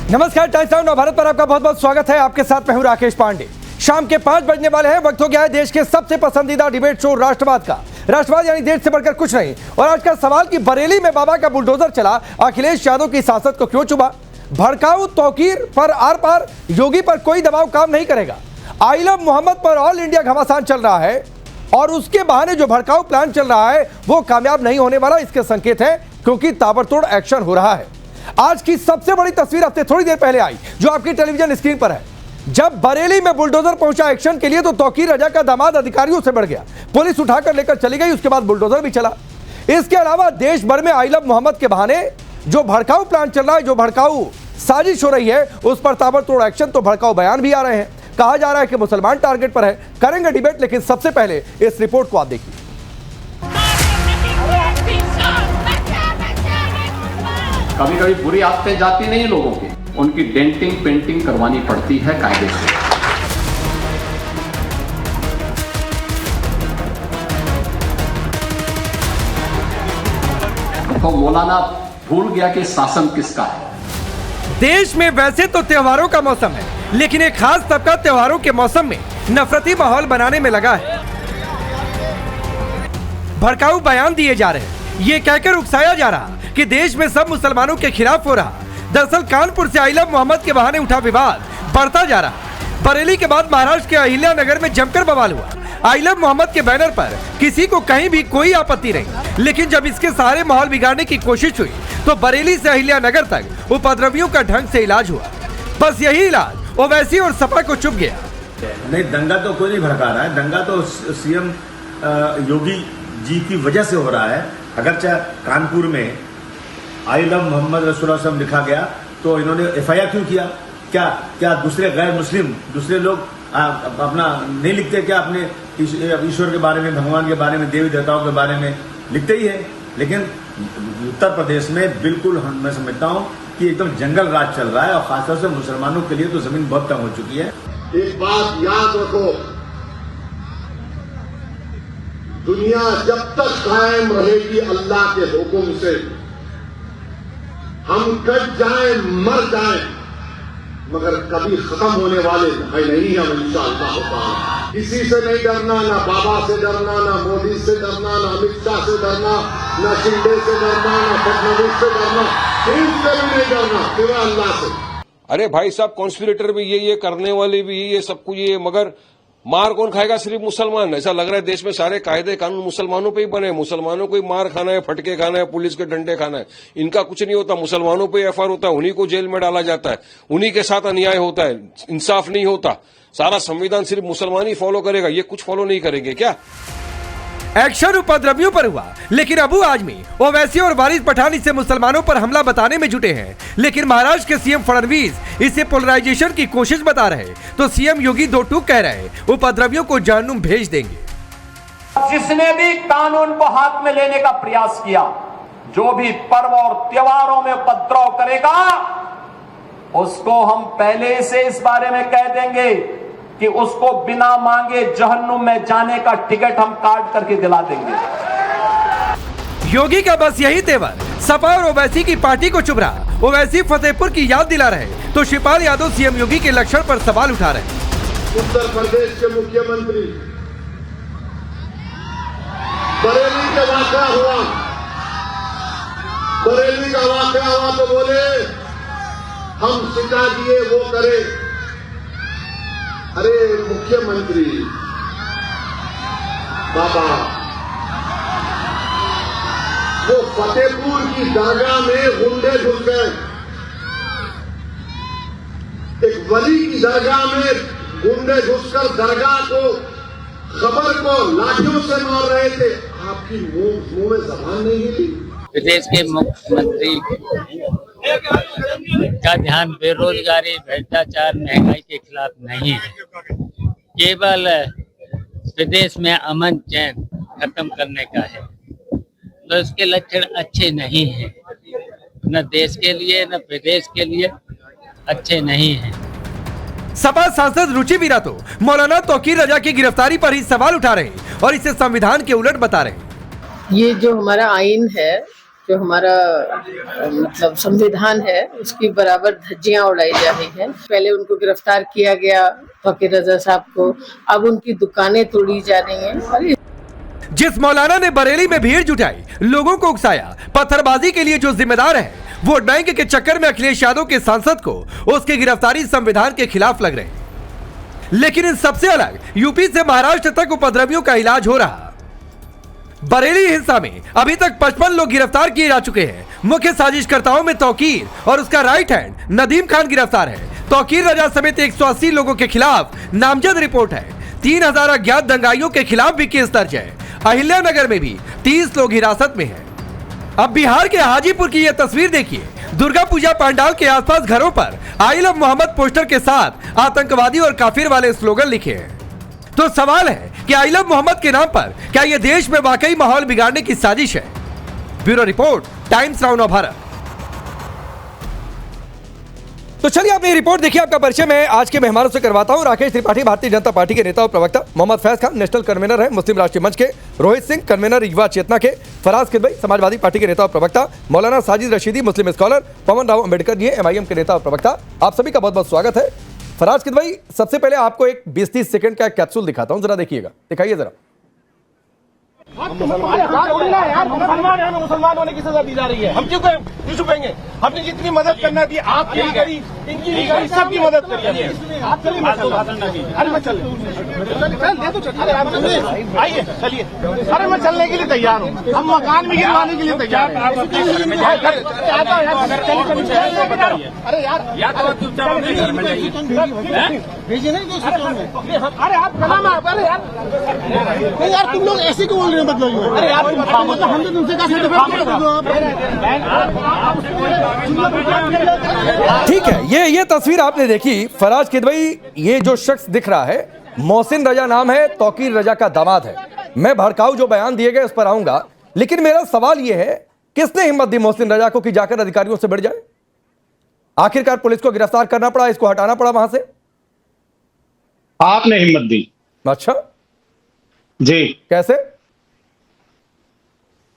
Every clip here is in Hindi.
नमस्कार, टाइम्स नाउ नवभारत पर आपका बहुत बहुत स्वागत है। आपके साथ मैं हूं राकेश पांडे। शाम के 5 बजने वाले हैं। वक्त हो गया है देश के सबसे पसंदीदा डिबेट शो राष्ट्रवाद का। राष्ट्रवाद यानी देश से बढ़कर कुछ नहीं। और आज का सवाल कि बरेली में बाबा का बुलडोजर चला, अखिलेश यादव की सांसद को क्यों चुभा? भड़काऊ तौकीर पर आर पार, योगी पर कोई दबाव काम नहीं करेगा। आई लव मोहम्मद पर ऑल इंडिया घमासान चल रहा है और उसके बहाने जो भड़काऊ प्लान चल रहा है वो कामयाब नहीं होने वाला। इसके संकेत है क्योंकि ताबड़तोड़ एक्शन हो रहा है। आज की सबसे बड़ी तस्वीर हफ्ते थोड़ी देर पहले आई, जो आपकी टेलीविजन स्क्रीन पर है। जब बरेली में बुलडोजर पहुंचा एक्शन के लिए तो तौकीर रजा का दामाद अधिकारियों से बढ़ गया। पुलिस उठाकर लेकर चली गई, उसके बाद बुलडोजर भी चला। इसके अलावा देश भर में आई लव मोहम्मद के बहाने जो भड़काऊ प्लान चल रहा है, जो भड़काऊ साजिश हो रही है, उस पर ताबड़तोड़ एक्शन तो भड़काऊ बयान भी आ रहे हैं। कहा जा रहा है कि मुसलमान टारगेट पर है। करेंगे डिबेट, लेकिन सबसे पहले इस रिपोर्ट को आप देखिए। कभी कभी बुरी आदतें जाती नहीं लोगों की, उनकी डेंटिंग पेंटिंग करवानी पड़ती है कायदे से। तो मौलाना भूल गया कि शासन किसका है। देश में वैसे तो त्योहारों का मौसम है, लेकिन एक खास तबका त्योहारों के मौसम में नफरती माहौल बनाने में लगा है। भड़काऊ बयान दिए जा रहे हैं, ये कहकर उकसाया जा रहा कि देश में सब मुसलमानों के खिलाफ हो रहा। दरअसल कानपुर से आई लव मोहम्मद के बहाने उठा विवाद बढ़ता जा रहा। बरेली के बाद महाराष्ट्र के अहिल्या नगर में जमकर बवाल हुआ। आई लव मोहम्मद के बैनर पर किसी को कहीं भी कोई आपत्ति नहीं, लेकिन जब इसके सहारे माहौल बिगाड़ने की कोशिश हुई तो बरेली से अहिल्या नगर तक उपद्रवियों का ढंग से इलाज हुआ। बस यही इलाज ओवैसी और सपा को चुभ गया। नहीं, दंगा तो कोई नहीं भड़का रहा है। दंगा तो सीएम योगी जी की वजह से हो रहा है। अगरचे कानपुर में आई लव मोहम्मद रसूलुल्लाह लिखा गया तो इन्होंने एफआईआर क्यों किया? क्या दूसरे गैर मुस्लिम दूसरे लोग अपना नहीं लिखते क्या? अपने ईश्वर के बारे में, भगवान के बारे में, देवी देवताओं के बारे में लिखते ही है। लेकिन उत्तर प्रदेश में बिल्कुल मैं समझता हूँ कि एकदम जंगल राज चल रहा है और खासतौर से मुसलमानों के लिए तो जमीन बहुत कम हो चुकी है। एक बात याद रखो, दुनिया जब तक कायम रहेगी अल्लाह के हुक्म से, हम कट जाए मर जाए मगर कभी खत्म होने वाले नहीं हम इंशाअल्लाह होता। किसी से नहीं डरना, ना बाबा से डरना, ना मोदी से डरना, ना अमित शाह से डरना, ना शिंदे से डरना, ना फडणवीस से डरना, इनसे भी नहीं डरना, सिवाय अल्लाह से। अरे भाई साहब, कॉन्स्पिरेटर भी ये करने वाले भी ये सब कुछ ये, मगर मार कौन खाएगा? सिर्फ मुसलमान। ऐसा लग रहा है देश में सारे कायदे कानून मुसलमानों पे ही बने। मुसलमानों को ही मार खाना है, फटके खाना है, पुलिस के डंडे खाना है। इनका कुछ नहीं होता। मुसलमानों पे एफआईआर होता है, उन्हीं को जेल में डाला जाता है, उन्हीं के साथ अन्याय होता है, इंसाफ नहीं होता। सारा संविधान सिर्फ मुसलमान ही फॉलो करेगा, ये कुछ फॉलो नहीं करेंगे क्या? एक्शन उपद्रवियों पर हुआ, लेकिन अबू आजमी, ओवैसी और वारिस पठान इसे मुसलमानों पर हमला बताने में जुटे हैं। लेकिन महाराष्ट्र के सीएम फडणवीस इसे पोलराइजेशन की कोशिश बता रहे, तो सीएम योगी दो टूक कह रहे, उपद्रवियों को जहन्नुम भेज देंगे। जिसने भी कानून को हाथ में लेने का प्रयास किया, जो भी पर्व और त्योहारों में उपद्रव करेगा, उसको हम पहले से इस बारे में कह देंगे कि उसको बिना मांगे जहन्नुम में जाने का टिकट हम काट करके दिला देंगे। योगी का बस यही तेवर सपा और ओवैसी की पार्टी को चुभ रहा। ओवैसी फतेहपुर की याद दिला रहे तो शिवपाल यादव सीएम योगी के लक्षण पर सवाल उठा रहे। उत्तर प्रदेश के मुख्यमंत्री, बरेली का वाकया हुआ, बरेली का वाकया हुआ तो बोले हम सिखा दिए वो करे। अरे मुख्यमंत्री बाबा, वो फतेहपुर की दरगाह में गुंडे घुस गए। एक वली की दरगाह में गुंडे घुसकर दरगाह को, खबर को लाठियों से मार रहे थे। आपकी मुंह में जबान नहीं हिली। प्रदेश के मुख्यमंत्री का ध्यान बेरोजगारी, भ्रष्टाचार, महंगाई के खिलाफ नहीं है। केवल प्रदेश में अमन चैन खत्म करने का है। तो इसके लक्षण अच्छे नहीं हैं, न देश के लिए न प्रदेश के लिए अच्छे नहीं हैं। सपा सांसद रुचि वीरा तो मौलाना तौकीर रजा की गिरफ्तारी पर ही सवाल उठा रहे और इसे संविधान के उलट बता रहे। ये जो हमारा आइन है जो हमारा मतलब संविधान है उसकी बराबर धज्जियां उड़ाई जा रही है। पहले उनको गिरफ्तार किया गया तौकीर रजा साहब को, अब उनकी दुकानें तोड़ी जा रही हैं। और जिस मौलाना ने बरेली में भीड़ जुटाई, लोगों को उकसाया, पत्थरबाजी के लिए जो जिम्मेदार है, वोट बैंक के चक्कर में अखिलेश यादव के सांसद को उसकी गिरफ्तारी संविधान के खिलाफ लग रहे। लेकिन इन सबसे अलग यूपी से महाराष्ट्र तक उपद्रवियों का इलाज हो रहा। बरेली हिंसा में अभी तक 55 लोग गिरफ्तार किए जा चुके हैं। मुख्य साजिशकर्ताओं में तौकीर और उसका राइट हैंड नदीम खान गिरफ्तार है। तौकीर रजा समेत 180 लोगों के खिलाफ नामजद रिपोर्ट है। 3000 अज्ञात दंगाइयों के खिलाफ भी केस दर्ज है। अहिल्यानगर में भी 30 लोग हिरासत में हैं। अब बिहार के हाजीपुर की यह तस्वीर देखिए। दुर्गा पूजा पंडाल के आसपास घरों पर आई लव मोहम्मद पोस्टर के साथ आतंकवादी और काफिर वाले स्लोगन लिखे हैं। तो सवाल है कि आई लव मोहम्मद के नाम पर क्या यह देश में वाकई माहौल बिगाड़ने की साजिश है? ब्यूरो रिपोर्ट, टाइम्स नाउ नव भारत। तो चलिए आपने रिपोर्ट देखिए। आपका परिचय मैं आज के मेहमानों से करवाता हूं। राकेश त्रिपाठी भारतीय जनता पार्टी के नेता और प्रवक्ता, मोहम्मद फैज खान नेशनल कन्वेनर है मुस्लिम राष्ट्रीय मंच के, रोहित सिंह कन्वेनर युवा चेतना के, फराज किदवई समाजवादी पार्टी के नेता और प्रवक्ता, मौलाना साजिद रशीदी मुस्लिम स्कॉलर, पवन राव अंबेडकर जी MIM के नेता और प्रवक्ता। आप सभी का बहुत बहुत स्वागत है। फराज किदवई, सबसे पहले आपको एक 20-30 सेकंड का कैप्सूल दिखाता हूं, जरा देखिएगा, दिखाइए जरा। मुसलमान होने की सजा दी जा रही है। हम क्यों छुपेंगे? हमने जितनी मदद करना थी आपकी भी करी, इनकी भी करी, सबकी मदद करी। आप चलिए, अरे मैं चल आइए चलिए। अरे मैं चलने के लिए तैयार हूँ। हम मकान भी गिरवाने के लिए तैयार हैं। अरे यार भेजिए नहीं। अरे आप कलाम, अरे यार तुम लोग ऐसे क्यों बोल रहे हो? मतलब अरे यार हम तो तुमसे ठीक है, ये तस्वीर आपने देखी। फराज किदवई, ये जो शख्स दिख रहा है मोहसिन रजा नाम है, तौकीर रजा का दामाद है। मैं भड़काऊ जो बयान दिए गए उस पर आऊंगा, लेकिन मेरा सवाल यह है किसने हिम्मत दी मोहसिन रजा को कि जाकर अधिकारियों से भिड़ जाए? आखिरकार पुलिस को गिरफ्तार करना पड़ा, इसको हटाना पड़ा वहां से। आपने हिम्मत दी। अच्छा जी, कैसे?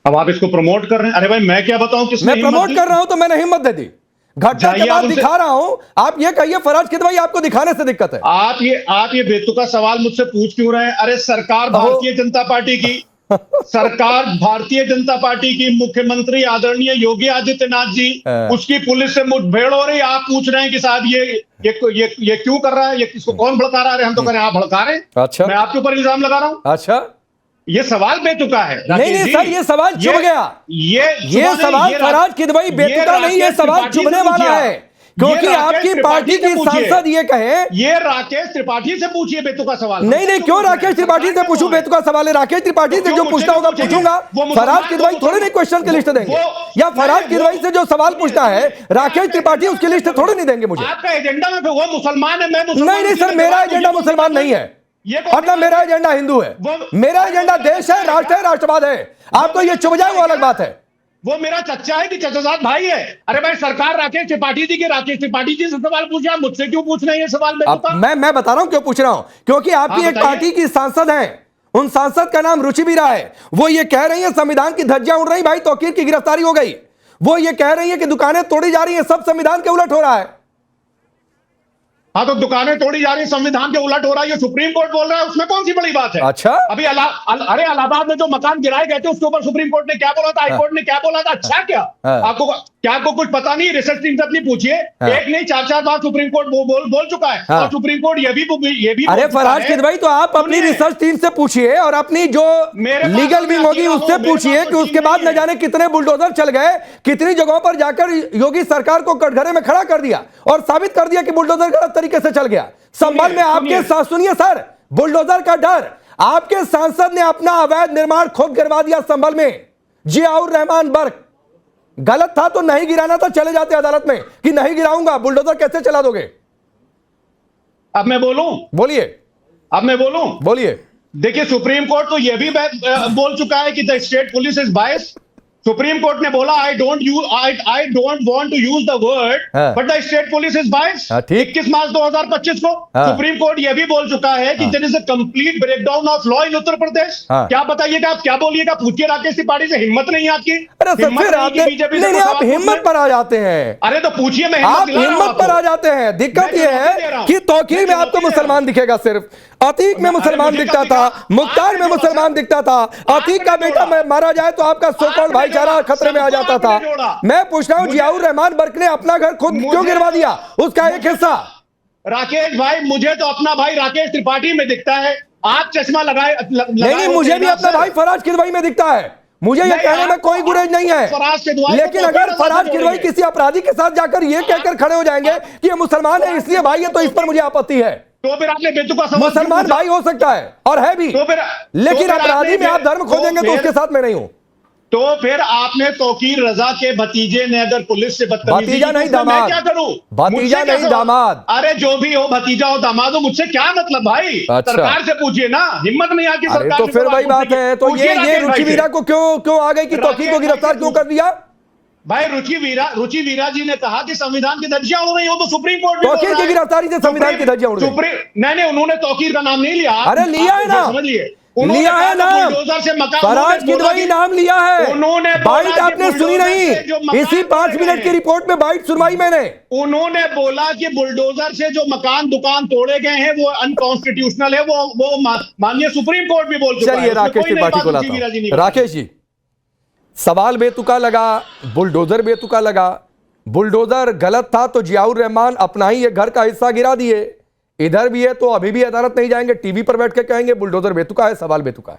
अब आप इसको प्रमोट कर रहे हैं। अरे भाई मैं क्या बताऊं किसने? मैं प्रमोट कर रहा हूं तो मैंने हिम्मत दे दी। घटना के बाद दिखा रहा हूं। आप ये कहिए फराज किदवई, आपको दिखाने से दिक्कत है? आप ये बेतुका सवाल मुझसे पूछ क्यों रहे हैं? अरे सरकार भारतीय जनता पार्टी की सरकार भारतीय जनता पार्टी की, मुख्यमंत्री आदरणीय योगी आदित्यनाथ जी, उसकी पुलिस से मुठभेड़ हो रही। आप पूछ रहे हैं कि साहब ये क्यों कर रहा है, ये किसको कौन भड़का रहा है? हम तो कह रहे हैं आप भड़का रहे हैं। अच्छा, मैं आपके ऊपर इल्जाम लगा रहा हूं। अच्छा, ये सवाल बेतुका है। नहीं सर, ये सवाल चुभ गया। ये सवाल फराज किदवई बेतुका नहीं, ये सवाल चुभने वाला है, क्योंकि आपकी पार्टी की सांसद ये कहे। ये राकेश त्रिपाठी से पूछिए बेतुका सवाल। नहीं, क्यों राकेश त्रिपाठी से पूछूं? बेतुका सवाल है। राकेश त्रिपाठी से जो पूछना होगा पूछूंगा। फराज किदवई थोड़ी नहीं क्वेश्चन की लिस्ट देंगे, या फराज किदवई से जो सवाल पूछना है राकेश त्रिपाठी उसकी लिस्ट थोड़ी नहीं देंगे मुझे। आपका एजेंडा में वो मुसलमान है, मैं नहीं सर, मेरा एजेंडा मुसलमान नहीं है, मतलब मेरा एजेंडा हिंदू है। मेरा एजेंडा देश है, राष्ट्र है, राष्ट्रवाद है। आपको ये चुभ जाए वो अलग बात है। वो मेरा चच्चा है कि चचाजाद भाई है? अरे भाई सरकार राकेश त्रिपाठी जी के, राकेश त्रिपाठी जी से सवाल पूछा, मुझसे क्यों पूछ रहे हैं ये सवाल? मैं बता रहा हूं क्यों पूछ रहा हूं, क्योंकि आपकी एक पार्टी की सांसद है, उन सांसद का नाम रुचि बीरा है। वो ये कह रही है संविधान की धज्जियां उड़ रही, भाई तौकीर की गिरफ्तारी हो गई। वो ये कह रही है कि दुकानें तोड़ी जा रही है, सब संविधान के उलट हो रहा है। हाँ तो दुकानें तोड़ी जा रही है, संविधान के उलट हो रहा है, ये सुप्रीम कोर्ट बोल रहा है, उसमें कौन सी बड़ी बात है? अच्छा, अभी अरे इलाहाबाद में जो मकान गिराए गए थे उसके ऊपर सुप्रीम कोर्ट ने क्या बोला था, हाईकोर्ट ने क्या बोला था? अच्छा क्या आपको कुछ पता नहीं? रिसर्च टीम से अपनी पूछिए, एक नहीं 4 बार सुप्रीम कोर्ट बोल चुका है। और सुप्रीम कोर्ट ये भी अरे फराज किदवई, तो आप अपनी रिसर्च टीम से पूछिए और अपनी जो लीगल विंग होगी उससे पूछिए कि उसके बाद न जाने कितने बुलडोजर चल गए, कितनी जगहों पर जाकर योगी सरकार को कटघरे में खड़ा कर दिया और साबित कर दिया कि बुलडोजर गलत तरीके से चल गया। संभल में आपके साथ सुनिए सर, बुलडोजर का डर, आपके सांसद ने अपना अवैध निर्माण खुद गिरवा दिया संभल में। जियाउर रहमान बर्क, गलत था तो नहीं गिराना था, चले जाते अदालत में कि नहीं गिराऊंगा, बुलडोजर कैसे चला दोगे? अब मैं बोलूं? बोलिए। अब मैं बोलूं? बोलिए। देखिए सुप्रीम कोर्ट तो यह भी बोल चुका है कि the state police is biased. Supreme court ने बोला I don't want to use the word, हाँ। But the state police is biased. हाँ, ठीक। 21 मार्च 2025 को हाँ। सुप्रीम कोर्ट यह भी बोल चुका है कि there is a complete breakdown of law in Uttar Pradesh. हाँ। क्या बताइएगा, आप क्या बोलिएगा? पूछिए राकेश त्रिपाठी से, हिम्मत नहीं है आपकी? अरे सर हिम्मत फिर नहीं आपने कि बीजेपी से नहीं, सवाल आप पूछ हिम्मत लें? पर आ जाते हैं। अरे तो पूछिए, मैं आप दिला रहा हूं हिम्मत पर आपको। आ जाते हैं। दिक्कत मैं यह चुनौती दे है रहा हूं। कि तौकीर मैं में आपको चुनौती दे रहा मुसलमान दिखेगा सिर्फ, अतीक में अरे मुसलमान मुझे दिखता कब था, दिखा? मुख्तार में आपने मुसलमान जोड़ा। दिखता था, अतीक का आपने बेटा जोड़ा। मारा जाए तो आपका सो-कॉल्ड आपने भाईचारा जोड़ा। खतरे में आ सबको जाता था। आपने जोड़ा। मैं पूछ रहा हूं, मुझे- जियाउर रहमान बर्क ने अपना घर खुद क्यों मुझे- गिरवा दिया? उसका एक हिस्सा। राकेश भाई, मुझे तो अपना भाई राकेश त्रिपाठी में दिखता है। आप चश्मा लगाए नहीं, मुझे भी अपना भाई फराज किदवई में दिखता है। मुझे ये नहीं, कहने में कोई गुरेज नहीं है, फराज किदवई को लेकिन तो अगर कैसे फराज किदवई जोड़ेंगे? किसी अपराधी के साथ जाकर ये कहकर खड़े हो जाएंगे कि ये मुसलमान है इसलिए भाई है, तो इस पर मुझे आपत्ति है। तो फिर आपने बेतुका सवाल क्यों मुसलमान पूछा? भाई हो सकता है और है भी, तो फिर लेकिन तो फिर अपराधी आपने में आप धर्म खोजेंगे तो उसके साथ मैं नहीं हूं। तो फिर आपने तौकीर रजा के भतीजे ने अगर पुलिस से बदतमीजी भतीजा की, तो नहीं, उसमें मैं दामाद। क्या करूं? भतीजा मुझसे क्या नहीं, सवाल? दामाद। अरे जो भी हो, भतीजा हो दामाद हो, मुझसे क्या मतलब भाई? अच्छा। सरकार से पूछिए ना, हिम्मत नहीं आती अरे सरकार तो से फिर सवाल वही बात पूछने की। है, तो पूछिए ये राकेश रुचि भाई से। वीरा को क्यों आ गई कि तौकीर को गिरफ्तार क्यों कर दिया? भाई रुचि वीरा जी ने कहा कि संविधान की धज्जियां उड़ रही हो, तो सुप्रीम कोर्ट भी बोल तौकीर रहा की है। गिरफ्तारी से संविधान की धज्जियां उड़ गई। नहीं, उन्होंने तौकीर का नाम नहीं लिया। अरे लिया है ना, समझिए, लिया है ना, बुलडोजर से मकान, फराज किदवई नाम लिया है। उन्होंने बोला बाइट कि आपने सुनी बुलडोजर नहीं, से जो मकान इसी 5 तोड़े मिनट की गए, रिपोर्ट में बाइट सुनवाई मैंने। उन्होंने बोला कि बुलडोजर से जो मकान दुकान तोड़े गए हैं वो अनकॉन्स्टिट्यूशनल है। वो माननीय सुप्रीम कोर्ट भी बोल चुका है। चलिए उसमें राकेश कोई नई त्रिपाठी बात को रुचि लाता वीरा जी नहीं हूं। राकेश जी, सवाल बेतुका लगा, बुलडोजर बेतुका लगा। बुलडोजर गलत था तो जियाउर रहमान अपना ही ये घर का हिस्सा गिरा दिए। इधर भी है तो अभी भी अदालत नहीं जाएंगे, टीवी पर बैठ के कहेंगे बुलडोजर बेतुका है, सवाल बेतुका है।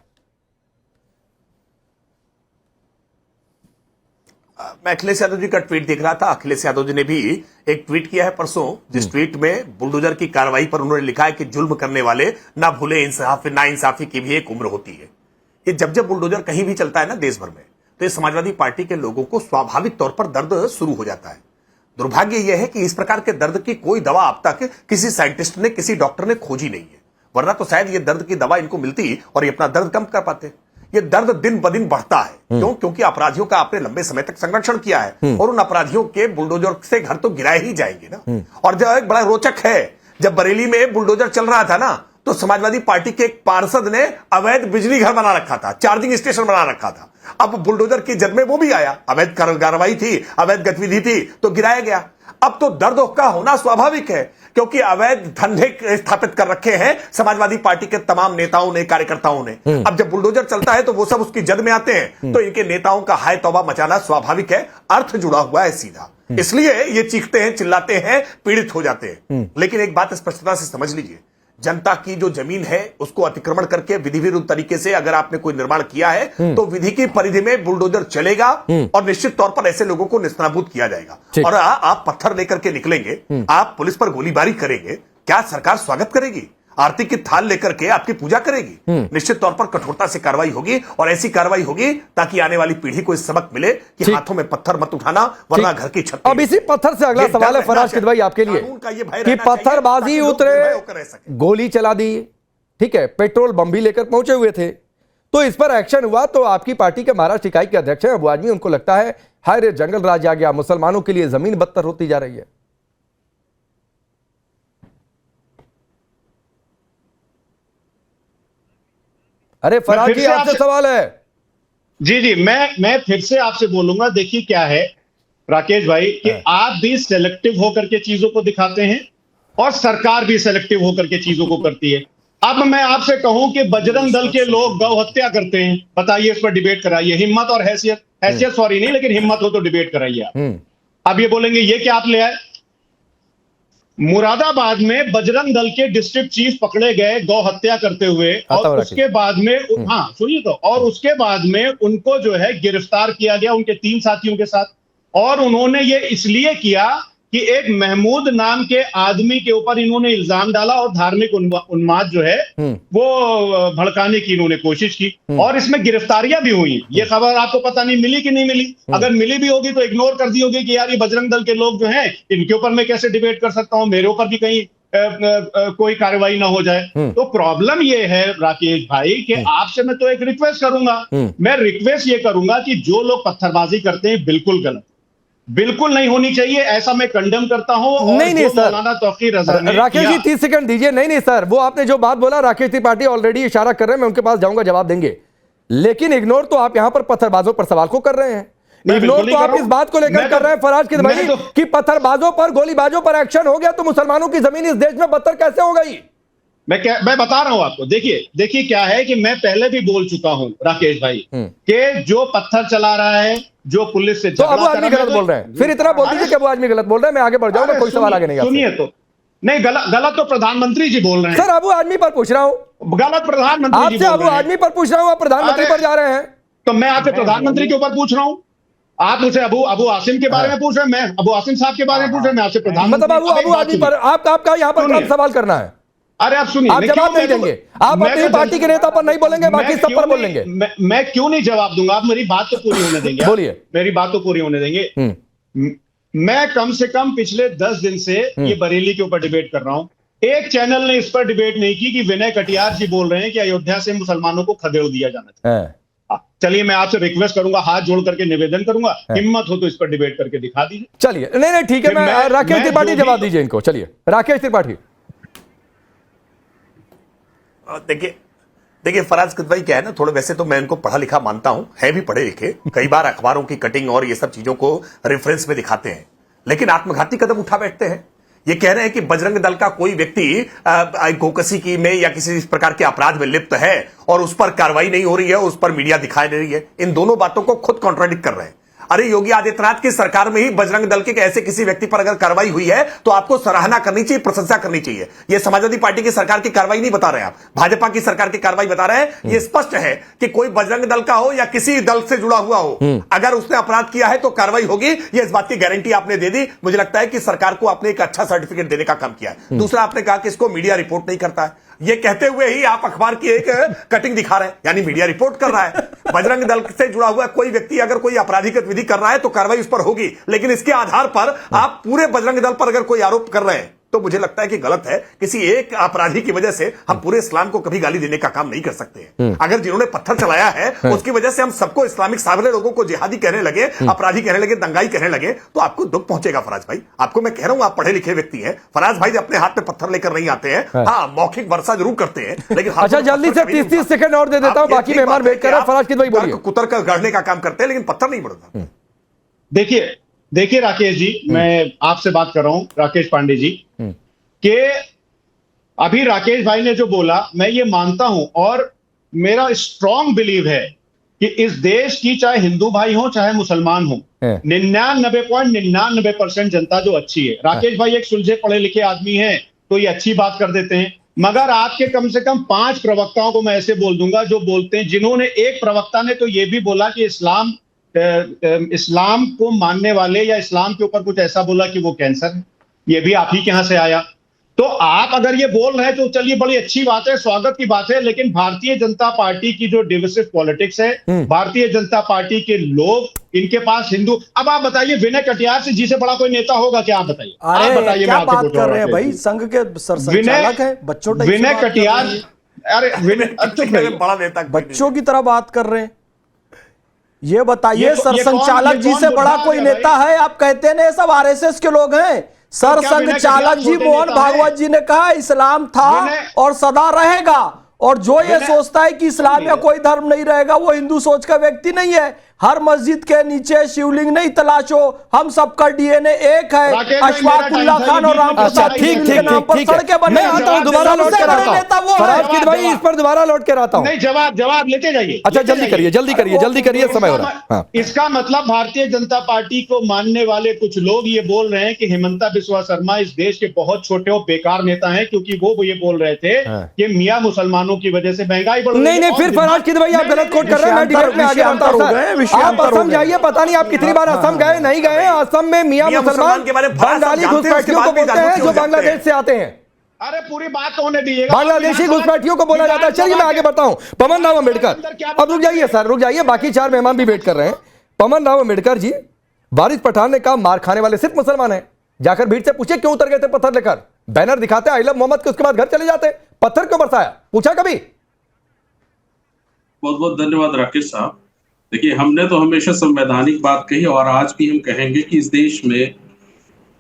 मैं अखिलेश यादव जी का ट्वीट देख रहा था। अखिलेश यादव जी ने भी एक ट्वीट किया है परसों, जिस ट्वीट में बुलडोजर की कार्रवाई पर उन्होंने लिखा है कि जुल्म करने वाले ना भूले ना इंसाफी की भी एक उम्र होती है। ये जब बुलडोजर कहीं भी चलता है ना देश भर में, तो ये समाजवादी पार्टी के लोगों को स्वाभाविक तौर पर दर्द शुरू हो जाता है। दुर्भाग्य यह है कि इस प्रकार के दर्द की कोई दवा अब तक किसी साइंटिस्ट ने, किसी डॉक्टर ने खोजी नहीं है, वरना तो शायद ये दर्द की दवा इनको मिलती और ये अपना दर्द कम कर पाते। ये दर्द दिन ब दिन बढ़ता है। क्यों? क्योंकि अपराधियों का आपने लंबे समय तक संरक्षण किया है और उन अपराधियों के बुलडोजर से घर तो गिराए ही जाएंगे ना। और जो एक बड़ा रोचक है, जब बरेली में बुलडोजर चल रहा था ना, तो समाजवादी पार्टी के एक पार्षद ने अवैध बिजली घर बना रखा था, चार्जिंग स्टेशन बना रखा था। अब बुलडोजर की जद में वो भी आया, अवैध कार्रवाई थी, अवैध गतिविधि थी, तो गिराया गया। अब तो दर्द का होना स्वाभाविक है, क्योंकि अवैध धंधे स्थापित कर रखे हैं समाजवादी पार्टी के तमाम नेताओं ने, कार्यकर्ताओं ने। अब जब बुलडोजर चलता है तो वो सब उसकी जद में आते हैं, तो इनके नेताओं का हाय तौबा मचाना स्वाभाविक है। अर्थ जुड़ा हुआ है सीधा, इसलिए ये चीखते हैं, चिल्लाते हैं, पीड़ित हो जाते हैं। लेकिन एक बात स्पष्टता से समझ लीजिए, जनता की जो जमीन है उसको अतिक्रमण करके विधि विरुद्ध तरीके से अगर आपने कोई निर्माण किया है तो विधि की परिधि में बुलडोजर चलेगा और निश्चित तौर पर ऐसे लोगों को निस्तानाबूद किया जाएगा। और आप पत्थर लेकर के निकलेंगे, आप पुलिस पर गोलीबारी करेंगे, क्या सरकार स्वागत करेगी? आरती की थाल लेकर के आपकी पूजा करेगी? निश्चित तौर पर कठोरता से कार्रवाई होगी, और ऐसी कार्रवाई होगी ताकि आने वाली पीढ़ी को इस सबक मिले कि हाथों में पत्थर मत उठाना, वरना घर की छत। अब इसी पत्थर से अगला सवाल है फराज किदवई आपके लिए कि पत्थरबाजी उतरे, गोली चला दी, ठीक है, पेट्रोल बम भी लेकर पहुंचे हुए थे, तो इस पर एक्शन हुआ। तो आपकी पार्टी के महाराष्ट्र इकाई के अध्यक्ष हैं अबू आजमी, उनको लगता है हाय रे जंगल राज आ गया, मुसलमानों के लिए जमीन बदतर होती जा रही है। अरे फराज जी, आपसे सवाल है। जी, मैं फिर से आपसे बोलूंगा। देखिए क्या है राकेश भाई कि आप भी सेलेक्टिव होकर के चीजों को दिखाते हैं और सरकार भी सेलेक्टिव होकर के चीजों को करती है। अब मैं आपसे कहूं कि बजरंग दल के लोग गौ हत्या करते हैं, बताइए, इस पर डिबेट कराइए। हिम्मत और हैसियत सॉरी नहीं, लेकिन हिम्मत हो तो डिबेट कराइए आप। अब ये बोलेंगे ये क्या आप ले आए? मुरादाबाद में बजरंग दल के डिस्ट्रिक्ट चीफ पकड़े गए गौ हत्या करते हुए, और उसके बाद में सुनिए तो, और उसके बाद में उनको जो है गिरफ्तार किया गया उनके 3 साथियों के साथ। और उन्होंने ये इसलिए किया कि एक महमूद नाम के आदमी के ऊपर इन्होंने इल्जाम डाला और धार्मिक उन्माद जो है वो भड़काने की इन्होंने कोशिश की, और इसमें गिरफ्तारियां भी हुई। ये खबर आपको पता नहीं मिली कि नहीं मिली? अगर मिली भी होगी तो इग्नोर कर दी होगी कि यार ये बजरंग दल के लोग जो हैं इनके ऊपर मैं कैसे डिबेट कर सकता हूं, मेरे ऊपर भी कहीं कोई कार्रवाई ना हो जाए। तो प्रॉब्लम ये है राकेश भाई कि आपसे मैं तो एक रिक्वेस्ट करूंगा, मैं रिक्वेस्ट ये करूंगा कि जो लोग पत्थरबाजी करते हैं बिल्कुल गलत, बिल्कुल नहीं होनी चाहिए, ऐसा मैं कंडेम करता हूं। नहीं सर, मौलाना तौकीर रजा ने राकेश जी 30 सेकंड दीजिए। नहीं सर, वो आपने जो बात बोला राकेश त्रिपाठी ऑलरेडी इशारा कर रहे हैं, मैं उनके पास जाऊंगा, जवाब देंगे। लेकिन इग्नोर तो आप यहां पर पत्थरबाजों पर सवाल को कर रहे हैं। इग्नोर तो आप इस बात को लेकर कर रहे हैं फराज किद भाई कि पत्थरबाजों पर, गोलीबाजों पर एक्शन हो गया तो मुसलमानों की जमीन इस देश में बदतर कैसे हो गई? मैं बता रहा हूं आपको। देखिए क्या है कि मैं पहले भी बोल चुका हूं राकेश भाई कि जो पत्थर चला रहा है, जो पुलिस से तो अबू आदमी गलत बोल रहे हैं, फिर इतना बोल दीजिए कि अबू आदमी गलत बोल रहे हैं, मैं आगे बढ़ जाऊंगा, कोई सवाल आगे नहीं। सुनिए तो, नहीं गलत तो प्रधानमंत्री जी बोल रहे हैं सर। अबू आदमी पर पूछ रहा हूं, गलत प्रधानमंत्री आपसे अबू आदमी पर पूछ रहा हूं, आप प्रधानमंत्री पर जा रहे हैं। तो मैं आपसे प्रधानमंत्री के ऊपर पूछ रहा हूं, आप मुझे अबू आसिम के बारे में पूछ रहे हैं, मैं अबू आसिम साहब के बारे में पूछ रहे हैं, मैं आपसे प्रधानमंत्री। मतलब अबू आदमी पर आपका यहाँ पर कौन सवाल करना है? अरे आप सुनिए, आप जवाब नहीं देंगे, आप अपनी पार्टी के नेता पर नहीं बोलेंगे, बाकी सब पर बोलेंगे। मैं क्यों नहीं जवाब दूंगा? आप मेरी बात तो पूरी होने देंगे। बोलिए, मेरी बात तो पूरी होने देंगे। मैं कम से कम पिछले 10 दिन से ये बरेली के ऊपर डिबेट कर रहा हूं। एक चैनल ने इस पर डिबेट नहीं की कि विनय कटियार जी बोल रहे हैं कि अयोध्या से मुसलमानों को खदेड़ दिया जाना चाहिए। चलिए मैं आपसे रिक्वेस्ट करूंगा, हाथ जोड़ करके निवेदन करूंगा, हिम्मत हो तो इस पर डिबेट करके दिखा दीजिए। चलिए, नहीं ठीक है, मैं राकेश त्रिपाठी जवाब दीजिए इनको। चलिए राकेश त्रिपाठी। देखिए फराज किद भाई क्या है ना, थोड़े वैसे तो मैं इनको पढ़ा लिखा मानता हूं, है भी पढ़े लिखे, कई बार अखबारों की कटिंग और ये सब चीजों को रेफरेंस में दिखाते हैं, लेकिन आत्मघाती कदम उठा बैठते हैं। ये कह रहे हैं कि बजरंग दल का कोई व्यक्ति गोकसी की में या किसी प्रकार के अपराध में लिप्त है और उस पर कार्रवाई नहीं हो रही है, उस पर मीडिया दिखाई दे रही है। इन दोनों बातों को खुद कॉन्ट्राडिक्ट कर रहे हैं। अरे योगी आदित्यनाथ की सरकार में ही बजरंग दल के ऐसे किसी व्यक्ति पर अगर कार्रवाई हुई है तो आपको सराहना करनी चाहिए, प्रशंसा करनी चाहिए। ये समाजवादी पार्टी की सरकार की कार्रवाई नहीं बता रहे हैं, आप भाजपा की सरकार की कार्रवाई बता रहे हैं। ये स्पष्ट है कि कोई बजरंग दल का हो या किसी दल से जुड़ा हुआ हो, अगर उसने अपराध किया है तो कार्रवाई होगी। ये इस बात की गारंटी आपने दे दी। मुझे लगता है कि सरकार को आपने एक अच्छा सर्टिफिकेट देने का काम किया है। दूसरा, आपने कहा कि इसको मीडिया रिपोर्ट नहीं करता है। ये कहते हुए ही आप अखबार की एक कटिंग दिखा रहे हैं, यानी मीडिया रिपोर्ट कर रहा है। बजरंग दल से जुड़ा हुआ कोई व्यक्ति अगर कोई आपराधिक गतिविधि कर रहा है तो कार्रवाई उस पर होगी, लेकिन इसके आधार पर आप पूरे बजरंग दल पर अगर कोई आरोप कर रहे हैं तो मुझे लगता है कि गलत है। किसी एक अपराधी की वजह से हम पूरे इस्लाम को कभी गाली देने का काम नहीं कर सकते हैं। अगर जिन्होंने पत्थर चलाया है उसकी वजह से हम सबको इस्लामिक सावरे लोगों को जिहादी कहने लगे, अपराधी कहने लगे, दंगाई कहने लगे, तो आपको दुख पहुंचेगा फराज भाई। आपको मैं कह रहा हूं, आप पढ़े लिखे व्यक्ति हैं। फराज भाई अपने हाथ में पत्थर लेकर नहीं आते हैं, हाँ मौखिक वर्षा जरूर करते हैं, लेकिन अच्छा जल्दी से 30 सेकंड और दे देता हूं, बाकी मेहमान वेट कर रहे हैं। फराज किद भाई बोलिए। कुतर कर गढ़ने का काम करते हैं लेकिन पत्थर नहीं बढ़ता। देखिए राकेश जी, मैं आपसे बात कर रहा हूं, राकेश पांडे जी, कि अभी राकेश भाई ने जो बोला मैं ये मानता हूं और मेरा स्ट्रांग बिलीव है कि इस देश की चाहे हिंदू भाई हो चाहे मुसलमान हो, 99.99% जनता जो अच्छी है। राकेश भाई एक सुलझे पढ़े लिखे आदमी हैं तो ये अच्छी बात कर देते हैं, मगर आपके कम से कम 5 प्रवक्ताओं को मैं ऐसे बोल दूंगा जो बोलते हैं, जिन्होंने, एक प्रवक्ता ने तो ये भी बोला कि इस्लाम को मानने वाले या इस्लाम के ऊपर कुछ ऐसा बोला कि वो कैंसर है। ये भी आप ही के यहां से आया। तो आप अगर ये बोल रहे हैं तो चलिए बड़ी अच्छी बात है, स्वागत की बात है, लेकिन भारतीय जनता पार्टी की जो डिविसिव पॉलिटिक्स है, भारतीय जनता पार्टी के लोग, इनके पास हिंदू, अब आप बताइए विनय कटियार से जी से बड़ा कोई नेता होगा क्या? आप बताइए। आप बताइए, क्या बात कर रहे हैं भाई, संघ के सरसंघचालक हैं, बच्चों विनय कटियार, अरे विनय बड़ा नेता, बच्चों की तरह बात कर रहे हैं। ये बताइए सरसंघचालक जी से बड़ा कोई नेता है? आप कहते हैं सब आरएसएस के लोग हैं। सरसंघ चालक जी मोहन भागवत जी ने कहा इस्लाम था और सदा रहेगा, और जो ये सोचता है कि इस्लाम या कोई धर्म नहीं रहेगा वो हिंदू सोच का व्यक्ति नहीं है। हर मस्जिद के नीचे शिवलिंग नहीं तलाशो, हम सबका डीएनए एक है। अशफाकुल्ला खान और राम प्रसाद ठीक मैं आता हूं, दोबारा लौट के आता हूं फराज किद भाई, इस पर दोबारा लौट के आता हूं। नहीं, जवाब लेते जाइए। अच्छा जल्दी करिए, समय हो रहा है। इसका मतलब भारतीय जनता पार्टी को मानने वाले कुछ लोग ये बोल रहे हैं कि हिमंता बिस्वा शर्मा इस देश के बहुत छोटे और बेकार नेता हैं, क्योंकि वो ये बोल रहे थे कि मियां मुसलमानों की वजह से महंगाई बढ़ रही है। नहीं, फिर फराज किद भाई आप गलत कोट कर रहे हैं। मैं डिबेट में आगे आता हूं। आप असम जाइए, पता नहीं आप कितनी बार असम गए, नहीं गए। असम में मियां मुसलमान बंगाली घुसपैठियों को बोलते हैं जो बांग्लादेश से आते हैं। अरे पूरी बात तो होने दीजिएगा। बांग्लादेशी घुसपैठियों को बोला जाता है। चलिए मैं आगे बढ़ता हूं। पवन राव अम्बेडकर, अब रुक जाइए सर, रुक जाइए, बाकी 4 मेहमान भी वेट कर रहे हैं। पवन राव अम्बेडकर जी, वारिस पठान ने कहा मार खाने वाले सिर्फ मुसलमान हैं। जाकर भीड़ से पूछिए क्यों उतर गए थे पत्थर लेकर, बैनर दिखाते आई लव मोहम्मद के, उसके बाद घर चले जाते। पत्थर क्यों बरसाया, पूछा कभी? बहुत बहुत धन्यवाद राकेश साहब। देखिए, हमने तो हमेशा संवैधानिक बात कही और आज भी हम कहेंगे कि इस देश में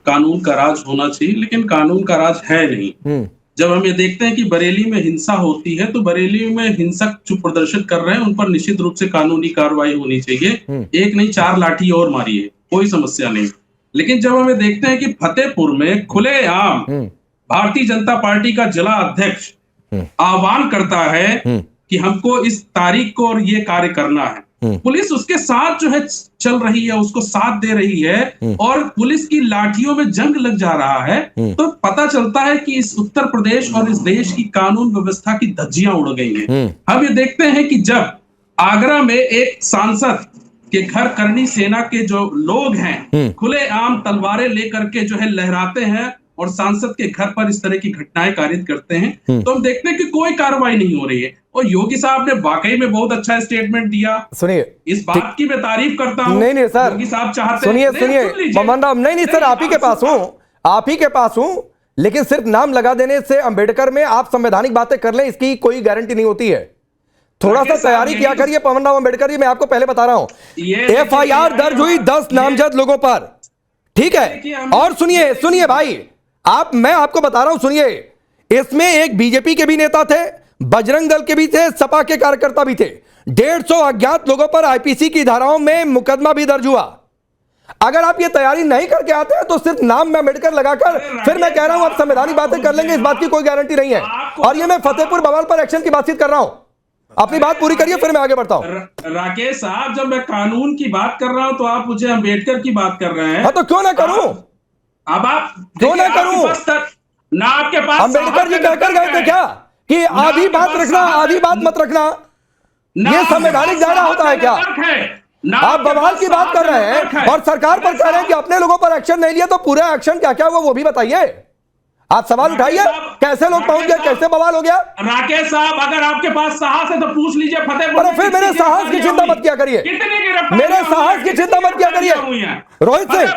कानून का राज होना चाहिए, लेकिन कानून का राज है नहीं। जब हम ये देखते हैं कि बरेली में हिंसा होती है तो बरेली में हिंसक जो प्रदर्शन कर रहे हैं उन पर निश्चित रूप से कानूनी कार्रवाई होनी चाहिए। एक नहीं 4 लाठी और मारिए, कोई समस्या नहीं। लेकिन जब हमें देखते हैं कि फतेहपुर में खुलेआम भारतीय जनता पार्टी का जिला अध्यक्ष आह्वान करता है कि हमको इस तारीख को और ये कार्य करना है, पुलिस उसके साथ जो है चल रही है, उसको साथ दे रही है और पुलिस की लाठियों में जंग लग जा रहा है, तो पता चलता है कि इस उत्तर प्रदेश और इस देश की कानून व्यवस्था की धज्जियां उड़ गई हैं। हम ये देखते हैं कि जब आगरा में एक सांसद के घर करनी सेना के जो लोग हैं खुलेआम तलवारें लेकर के जो है लहराते हैं और सांसद के घर पर इस तरह की घटनाएं कारित करते हैं, तो हम देखते हैं कि कोई कार्रवाई नहीं हो रही है। और योगी साहब ने वाकई में बहुत अच्छा स्टेटमेंट दिया। सुनिए, इस बात की मैं तारीफ करता हूं। नहीं सर, योगी साहब चाहते सुनिए पवन राम, नहीं सर, आप ही के पास हूं, लेकिन सिर्फ नाम लगा देने से अंबेडकर में आप संवैधानिक बातें कर लें, इसकी कोई गारंटी नहीं होती है। थोड़ा सा तैयारी किया करिए पवन राम अंबेडकर जी, मैं आपको पहले बता रहा हूं। FIR दर्ज हुई 10 नामजद लोगों पर, ठीक है। और सुनिए भाई, मैं आपको बता रहा हूं, सुनिए, इसमें एक बीजेपी के भी नेता थे, बजरंग दल के भी थे, सपा के कार्यकर्ता भी थे। 150 अज्ञात लोगों पर IPC की धाराओं में मुकदमा भी दर्ज हुआ। अगर आप ये तैयारी नहीं करके आते हैं तो सिर्फ नाम में अंबेडकर लगाकर फिर मैं कह रहा हूं आप संवैधानिक बातें कर लेंगे, इस बात की कोई गारंटी नहीं है। और ये मैं फतेहपुर बवाल पर एक्शन की बातचीत कर रहा हूं। अपनी बात पूरी करिए, फिर मैं आगे बढ़ता हूं। राकेश साहब, जब मैं कानून की बात कर रहा हूं तो आप मुझे अंबेडकर की बात कर रहे हैं। हाँ, तो क्यों ना करूं? अब आप क्यों ना करूं? ना आपके पास अंबेडकर जी कहकर गए थे क्या कि आधी बात रखना, आधी बात मत रखना? ये संवैधानिक दायरा होता है क्या? आप बवाल की बात कर रहे हैं और सरकार पर कह रहे हैं कि अपने लोगों पर एक्शन नहीं लिया, तो पूरा एक्शन क्या क्या हुआ वो भी बताइए। आप सवाल उठाइए, कैसे लोग पहुंच गए, कैसे बवाल हो गया? राकेश साहब, अगर आपके पास साहस है तो पूछ लीजिए फतेहपुर। अरे फिर मेरे साहस की चिंता मत किया करिए, मेरे साहस की चिंता मत किया करिए। रोहित सिंह,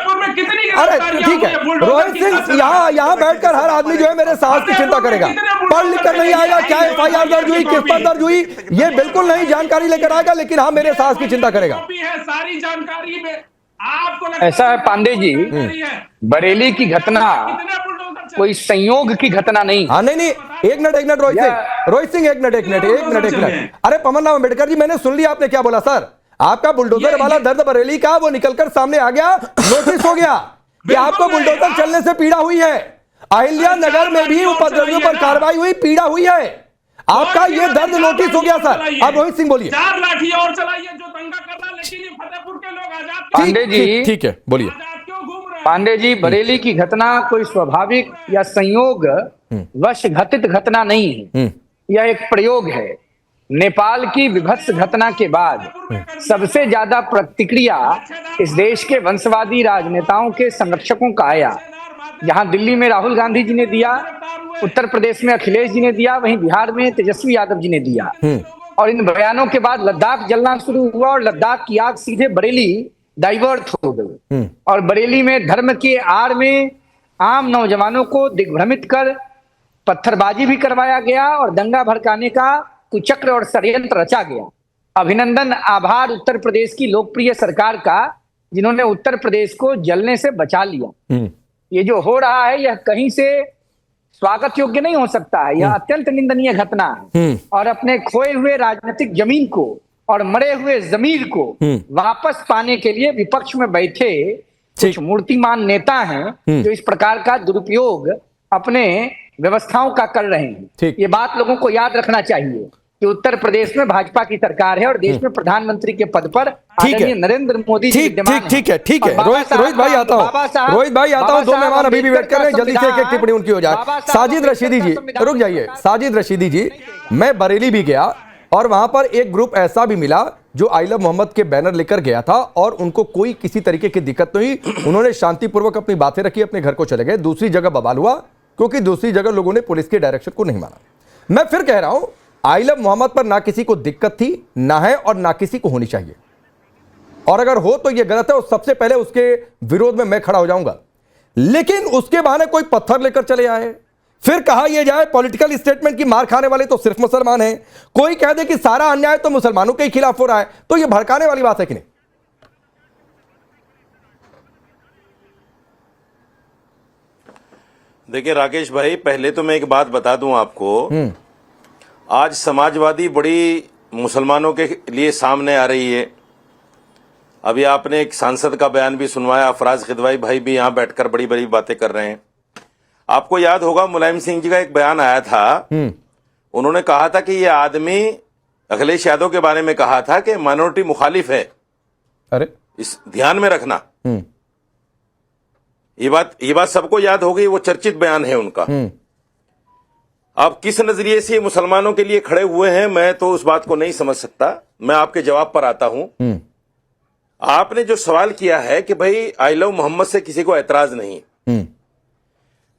अरे ठीक है, रोहित सिंह यहाँ बैठकर हर आदमी जो है मेरे साहस की चिंता करेगा, पढ़ लिख कर नहीं आएगा क्या FIR दर्ज हुई, किस पर दर्ज हुई, ये बिल्कुल नहीं जानकारी लेकर आएगा, लेकिन हाँ मेरे साहस की चिंता करेगा। सारी जानकारी में आपको ऐसा है पांडे जी, बरेली की घटना कोई संयोग की घटना नहीं। हाँ नहीं, एक मिनट रोहित सिंह एक मिनट। अरे पवन राम अंबेडकर जी, मैंने सुन लिया आपने क्या बोला सर। आपका बुलडोजर वाला दर्द बरेली का वो निकलकर सामने आ गया, नोटिस हो गया कि आपको बुलडोजर चलने से पीड़ा हुई है। अहिल्या नगर में भी उपद्रवियों पर कार्रवाई हुई, पीड़ा हुई है, आपका ये दर्द नोटिस हो गया सर। अब रोहित सिंह बोलिए। 4 लाठी और चलाइए जो दंगा कर रहा, लेकिन ये फतेहपुर के लोग आजाद। पांडे जी, ठीक है बोलिए। पांडे जी, बरेली की घटना कोई स्वाभाविक या संयोग वश घटित घटना नहीं है, यह एक प्रयोग है। नेपाल की विभत्स घटना के बाद सबसे ज्यादा प्रतिक्रिया इस देश के वंशवादी राजनेताओं के संरक्षकों का आया। जहां दिल्ली में राहुल गांधी जी ने दिया, उत्तर प्रदेश में अखिलेश जी ने दिया, वहीं बिहार में तेजस्वी यादव जी ने दिया। और इन बयानों के बाद लद्दाख जलना शुरू हुआ और लद्दाख की आग सीधे बरेली डाइवर्ट हो गई। और बरेली में धर्म के आड़ में आम नौजवानों को दिग्भ्रमित कर पत्थरबाजी भी करवाया गया और दंगा भड़काने का कुचक्र और षड्यंत्र रचा गया। अभिनंदन, आभार उत्तर प्रदेश की लोकप्रिय सरकार का, जिन्होंने उत्तर प्रदेश को जलने से बचा लिया। ये जो हो रहा है यह कहीं से स्वागत योग्य नहीं हो सकता है, यह अत्यंत निंदनीय घटना है। और अपने खोए हुए राजनीतिक जमीन को और मरे हुए जमीर को वापस पाने के लिए विपक्ष में बैठे कुछ मूर्तिमान नेता हैं जो इस प्रकार का दुरुपयोग अपने व्यवस्थाओं का कर रहे हैं। ये बात लोगों को याद रखना चाहिए कि उत्तर प्रदेश में भाजपा की सरकार है और देश में प्रधानमंत्री के पद पर आदरणीय नरेंद्र मोदी जी विद्यमान हैं। ठीक है। रोहित भाई आता हूं, 2 मेहमान अभी भी वेट कर रहे हैं, जल्दी से एक टिप्पणी उनकी हो जाए। साजिद रशीदी जी, रुक जाइए। साजिद रशीदी जी, मैं बरेली भी गया और वहां पर एक ग्रुप ऐसा भी मिला जो आई लव मोहम्मद के बैनर लेकर गया था और उनको कोई किसी तरीके की दिक्कत नहीं, उन्होंने शांतिपूर्वक अपनी बातें रखी, अपने घर को चले गए। दूसरी जगह बवाल हुआ क्योंकि दूसरी जगह लोगों ने पुलिस के डायरेक्शन को नहीं माना। मैं फिर कह रहा हूं, आई लव मोहम्मद पर ना किसी को दिक्कत थी, ना है और ना किसी को होनी चाहिए, और अगर हो तो यह गलत है और सबसे पहले उसके विरोध में मैं खड़ा हो जाऊंगा। लेकिन उसके बहाने कोई पत्थर लेकर चले आए। फिर कहा यह जाए पॉलिटिकल स्टेटमेंट की मार खाने वाले तो सिर्फ मुसलमान हैं। कोई कह दे कि सारा अन्याय तो मुसलमानों के खिलाफ हो रहा है, तो यह भड़काने वाली बात है कि नहीं? देखिए राकेश भाई, पहले तो मैं एक बात बता दूं आपको, आज समाजवादी बड़ी मुसलमानों के लिए सामने आ रही है। अभी आपने एक सांसद का बयान भी सुनवाया, अफराज खिदवाई भाई भी यहां बैठकर बड़ी बड़ी बातें कर रहे हैं। आपको याद होगा मुलायम सिंह जी का एक बयान आया था, उन्होंने कहा था कि ये आदमी, अखिलेश यादव के बारे में कहा था कि माइनॉरिटी मुखालिफ है। अरे इस ध्यान में रखना, ये बात सबको याद होगी, वो चर्चित बयान है उनका। आप किस नजरिए से मुसलमानों के लिए खड़े हुए हैं, मैं तो उस बात को नहीं समझ सकता। मैं आपके जवाब पर आता हूं। आपने जो सवाल किया है कि भाई आई लव मोहम्मद से किसी को ऐतराज नहीं,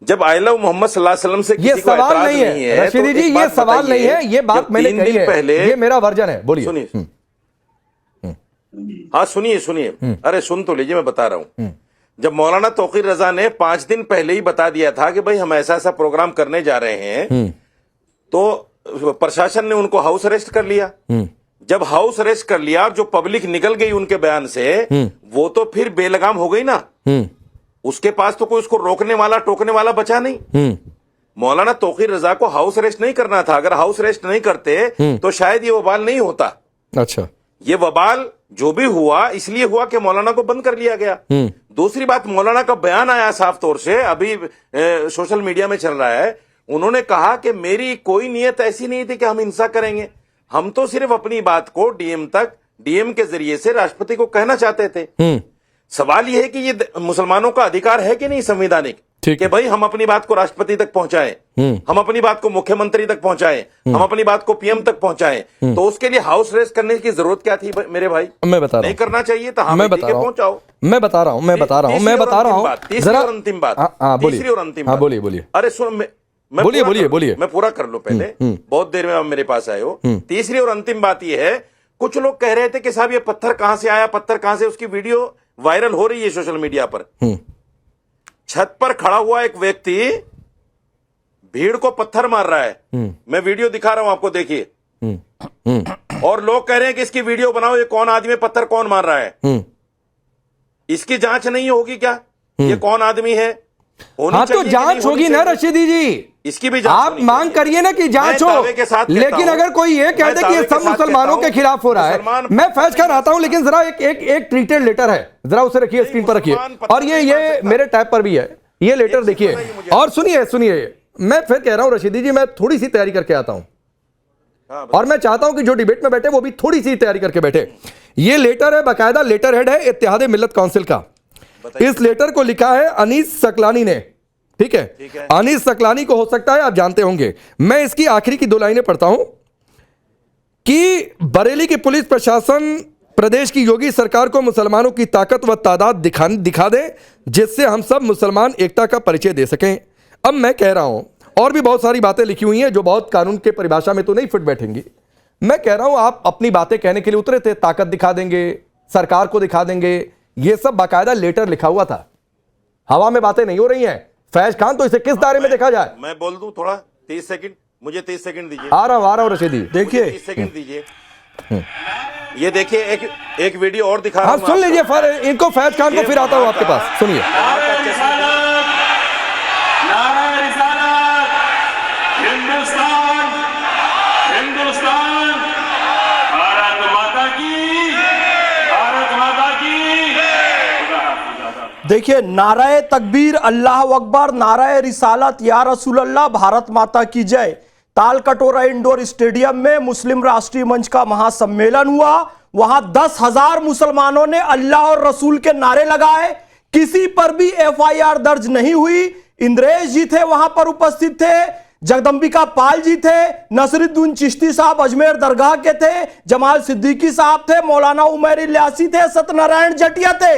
जब आई लव मोहम्मद सल्लल्लाहु अलैहि वसल्लम से किसी को ऐतराज नहीं है, रशीदी जी, ये सवाल नहीं है, ये बात मैंने कही है, पहले ये मेरा वर्जन है। बोलिए। सुनिए, हाँ सुनिए, अरे सुन तो लीजिए, मैं बता रहा हूं। जब मौलाना तौकीर रजा ने 5 दिन पहले ही बता दिया था कि भाई हम ऐसा प्रोग्राम करने जा रहे हैं, तो प्रशासन ने उनको हाउस अरेस्ट कर लिया। जब हाउस अरेस्ट कर लिया, जो पब्लिक निकल गई उनके बयान से, वो तो फिर बेलगाम हो गई ना। उसके पास तो कोई उसको रोकने वाला टोकने वाला बचा नहीं। मौलाना तौकीर रजा को हाउस अरेस्ट नहीं करना था। अगर हाउस अरेस्ट नहीं करते तो शायद ये वबाल नहीं होता। अच्छा, ये वबाल जो भी हुआ इसलिए हुआ कि मौलाना को बंद कर लिया गया। दूसरी बात, मौलाना का बयान आया साफ तौर से, अभी सोशल मीडिया में चल रहा है। उन्होंने कहा कि मेरी कोई नीयत ऐसी नहीं थी कि हम हिंसा करेंगे, हम तो सिर्फ अपनी बात को डीएम के जरिए से राष्ट्रपति को कहना चाहते थे। सवाल यह है कि ये मुसलमानों का अधिकार है कि नहीं संवैधानिक, कि भाई हम अपनी बात को राष्ट्रपति तक पहुंचाएं, हम अपनी बात को मुख्यमंत्री तक पहुंचाएं, हम अपनी बात को पीएम तक पहुंचाएं। तो उसके लिए हाउस अरेस्ट करने की जरूरत क्या थी मेरे भाई? मैं बता रहा हूं, नहीं करना चाहिए था। हाँ, मैं बता रहा हूं, मैं बता रहा हूं। तीसरी और अंतिम बात, बोलिए। अरे सुन, बोलिए, मैं पूरा कर लूं पहले, बहुत देर में आप मेरे पास आए हो। तीसरी और अंतिम बात यह है, कुछ लोग कह रहे थे कि साहब ये पत्थर कहां से आया, पत्थर कहां से, उसकी वीडियो वायरल हो रही है सोशल मीडिया पर। छत पर खड़ा हुआ एक व्यक्ति भीड़ को पत्थर मार रहा है। मैं वीडियो दिखा रहा हूं आपको, देखिए। और लोग कह रहे हैं कि इसकी वीडियो बनाओ, ये कौन आदमी पत्थर कौन मार रहा है। इसकी जांच नहीं होगी क्या? ये कौन आदमी है? हाँ, तो जांच होगी ना रशीदी जी, इसकी भी आप मांग करिए ना कि जांच हो। लेकिन अगर कोई ये कह दे कि ये सब मुसलमानों के खिलाफ हो रहा है, मैं फैज खान आता हूं, लेकिन जरा एक ट्रीटेड लेटर है, जरा उसे रखिए, स्क्रीन पर रखिए। और ये मेरे टैब पर भी है, ये लेटर देखिए। और सुनिए, मैं फिर कह रहा हूं रशीदी जी, मैं थोड़ी सी तैयारी करके आता हूं, और मैं चाहता हूं कि जो डिबेट में बैठे वो भी थोड़ी सी तैयारी करके बैठे। ये लेटर है, बाकायदा लेटर हेड है इत्तेहाद मिल्लत काउंसिल का। इस लेटर को लिखा है अनीस सकलानी ने, ठीक है। अनीस सकलानी को हो सकता है आप जानते होंगे। मैं इसकी आखिरी की 2 लाइनें पढ़ता हूं कि बरेली की पुलिस प्रशासन प्रदेश की योगी सरकार को मुसलमानों की ताकत व तादाद दिखा दे, जिससे हम सब मुसलमान एकता का परिचय दे सकें। अब मैं कह रहा हूं, और भी बहुत सारी बातें लिखी हुई हैं जो बहुत कानून के परिभाषा में तो नहीं फिट बैठेंगी। मैं कह रहा हूं, आप अपनी बातें कहने के लिए उतरे थे, ताकत दिखा देंगे, सरकार को दिखा देंगे, ये सब बाकायदा लेटर लिखा हुआ था, हवा में बातें नहीं हो रही हैं। फैज खान, तो इसे किस दायरे में देखा जाए? मैं बोल दूं थोड़ा, 30 सेकंड, मुझे 30 सेकंड दीजिए। आ रहा हूं रशीदी, देखिए 30 सेकंड दीजिए। ये देखिए, एक वीडियो और दिखा रहा हूं। सुन लीजिए, फिर इनको फैज खान को फिर आता हूं आपके पास, सुनिए। देखिए, नाराए तकबीर, अल्लाह अकबर, नाराए रिसालत, या रसूल अल्लाह, भारत माता की जय। ताल कटोरा इंडोर स्टेडियम में मुस्लिम राष्ट्रीय मंच का महासम्मेलन हुआ। वहां 10,000 मुसलमानों ने अल्लाह और रसूल के नारे लगाए। किसी पर भी एफआईआर दर्ज नहीं हुई। इंद्रेश जी थे वहां पर उपस्थित थे, जगदम्बिका पाल जी थे, नसरुद्दीन चिश्ती साहब अजमेर दरगाह के थे, जमाल सिद्दीकी साहब थे, मौलाना उमर इलियासी थे, सत्यनारायण जटिया थे,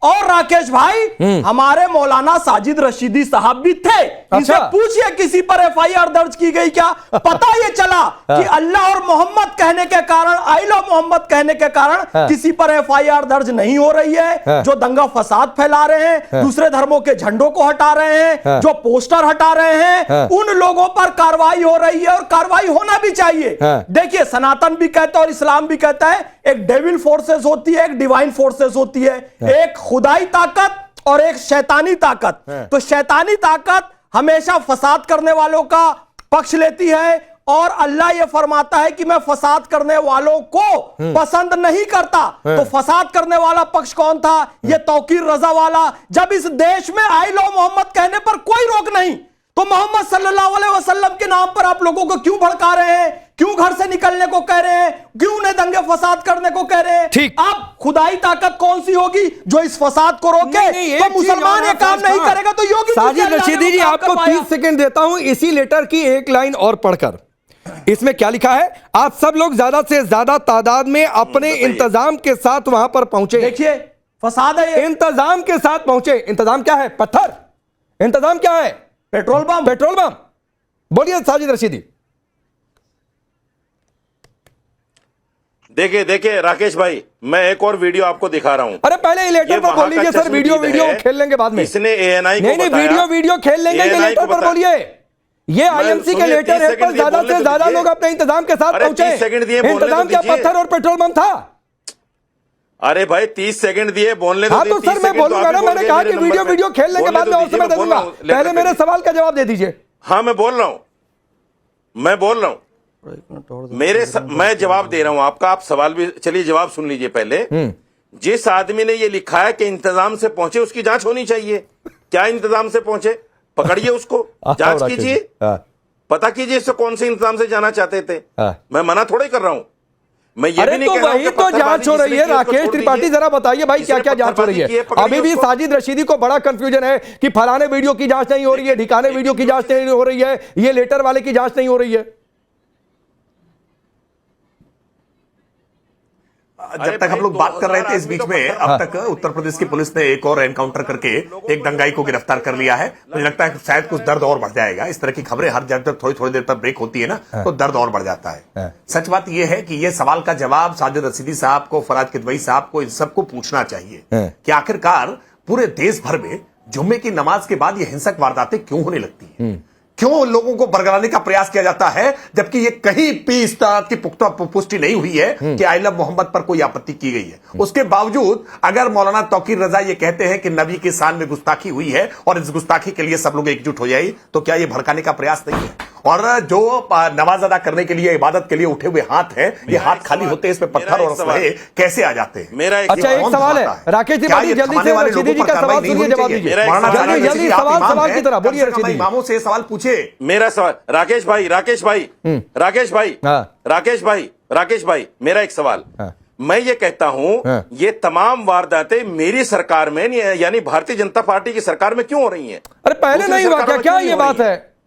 और राकेश भाई हमारे मौलाना साजिद रशीदी साहब भी थे। इनसे पूछिए किसी पर एफआईआर दर्ज की गई क्या? पता ये चला कि अल्लाह और मोहम्मद कहने के कारण, आई लव मोहम्मद कहने के कारण किसी पर एफआईआर दर्ज नहीं हो रही है। जो दंगा फसाद फैला रहे हैं, दूसरे धर्मों के झंडों को हटा रहे हैं, जो पोस्टर हटा रहे हैं, उन लोगों पर कार्रवाई हो रही है और कार्रवाई होना भी चाहिए। देखिए, सनातन भी कहता है और इस्लाम भी कहता है एक डेविल फोर्सेस होती है, एक डिवाइन फोर्सेस होती है, एक खुदाई ताकत और एक शैतानी ताकत। तो शैतानी ताकत हमेशा फसाद करने वालों का पक्ष लेती है और अल्लाह ये फरमाता है कि मैं फसाद करने वालों को पसंद नहीं करता। तो फसाद करने वाला पक्ष कौन था? ये तौकीर रजा वाला। जब इस देश में आई लव मोहम्मद कहने पर कोई रोक नहीं, तो मोहम्मद सल्लल्लाहु अलैहि वसल्लम के नाम पर आप लोगों को क्यों भड़का रहे हैं? क्यों घर से निकलने को कह रहे हैं? क्यों उन्हें दंगे फसाद करने को कह रहे हैं? ठीक। अब खुदाई ताकत कौन सी होगी जो इस फसाद को रोके? तो मुसलमान ये काम नहीं करेगा तो योगी साजिद रशीदी जी, आपको 30 सेकंड देता हूं इसी लेटर की एक लाइन और पढ़कर। इसमें क्या लिखा है? आप सब लोग ज्यादा से ज्यादा तादाद में अपने इंतजाम के साथ वहां पर पहुंचे। देखिए, फसाद है ये। इंतजाम के साथ पहुंचे। इंतजाम क्या है? पत्थर। इंतजाम क्या है? Petrol bomb. Petrol bomb. बोलिए साजिद रशीदी। देखिए देखिए राकेश भाई, मैं एक और वीडियो आपको दिखा रहा हूं। अरे पहले ये लेटर पर बोल लीजिए सर, वीडियो खेल लेंगे बाद में। इसने एएनआई को नहीं, वीडियो खेल लेंगे, ये लेटर पर बोलिए। ये आईएमसी के लेटर है पर ज्यादा से ज्यादा लोग अपने इंतजाम के साथ पहुंचे। इंतजाम क्या पत्थर और पेट्रोल बम था? अरे भाई 30 सेकंड दिए बोलने। हाँ तो सर मैं बोलूंगा ना, मैंने कहा कि वीडियो खेल लेंगे बाद में और समय दे दूंगा। पहले मेरे सवाल का जवाब दे दीजिए। हाँ मैं बोल रहा हूं, मैं जवाब दे रहा हूं आपका, आप सवाल भी, चलिए जवाब सुन लीजिए पहले। जिस आदमी ने ये लिखा है कि इंतजाम से पहुंचे, उसकी जांच होनी चाहिए। क्या इंतजाम से पहुंचे? पकड़िए उसको, जांच कीजिए, पता कीजिए इससे कौन से इंतजाम से जाना चाहते थे। मैं मना थोड़ा ही कर रहा हूं। मैं ये भी नहीं कह रहा हूं कि तो जांच हो रही है। राकेश त्रिपाठी जरा बताइए भाई क्या क्या जांच हो रही है? अभी भी साजिद रशीदी को बड़ा कंफ्यूजन है कि फलाने वीडियो की जांच नहीं हो रही है, ढिकाने वीडियो की जांच नहीं हो रही है, ये लेटर वाले की जांच नहीं हो रही है। जब तक हम लोग बात कर रहे थे इस बीच में, अब तक उत्तर प्रदेश की पुलिस ने एक और एनकाउंटर करके एक दंगाई को गिरफ्तार कर लिया है। मुझे लगता है कि शायद कुछ दर्द और बढ़ जाएगा। इस तरह की खबरें हर जब थोड़ी देर पर ब्रेक होती है ना, तो दर्द और बढ़ जाता है। सच बात यह है कि यह सवाल का जवाब साजिद रशीदी साहब को, फराज किदवई साहब को, इन सबको पूछना चाहिए कि आखिरकार पूरे देश भर में जुम्मे की नमाज के बाद ये हिंसक वारदातें क्यों होने लगती है? क्यों लोगों को बरगलाने का प्रयास किया जाता है, जबकि ये कहीं भी इस तरह की पुख्ता पुष्टि नहीं हुई है कि आई लव मोहम्मद पर कोई आपत्ति की गई है। उसके बावजूद अगर मौलाना तौकीर रजा ये कहते हैं कि नबी के शान में गुस्ताखी हुई है और इस गुस्ताखी के लिए सब लोग एकजुट हो जाए, तो क्या ये भड़काने का प्रयास नहीं है? और जो नमाज अदा करने के लिए, इबादत के लिए उठे हुए हाथ हैं, ये हाथ खाली होते हैं, इसमें पत्थर और असलहे कैसे आ जाते हैं? मेरा अच्छा एक सवाल है राकेश जी, जल्दी से रशीदी जी का सवाल सुनिए, जवाब दीजिए। जल्दी सवाल की तरह बोलिए रशीदी। इमामों से सवाल पूछे। मेरा सवाल राकेश भाई, मेरा एक सवाल। मैं ये कहता हूं, ये तमाम वारदातें मेरी सरकार में यानी भारतीय जनता पार्टी की सरकार में क्यों हो रही हैं? अरे पहले नहीं हुआ क्या ये बात है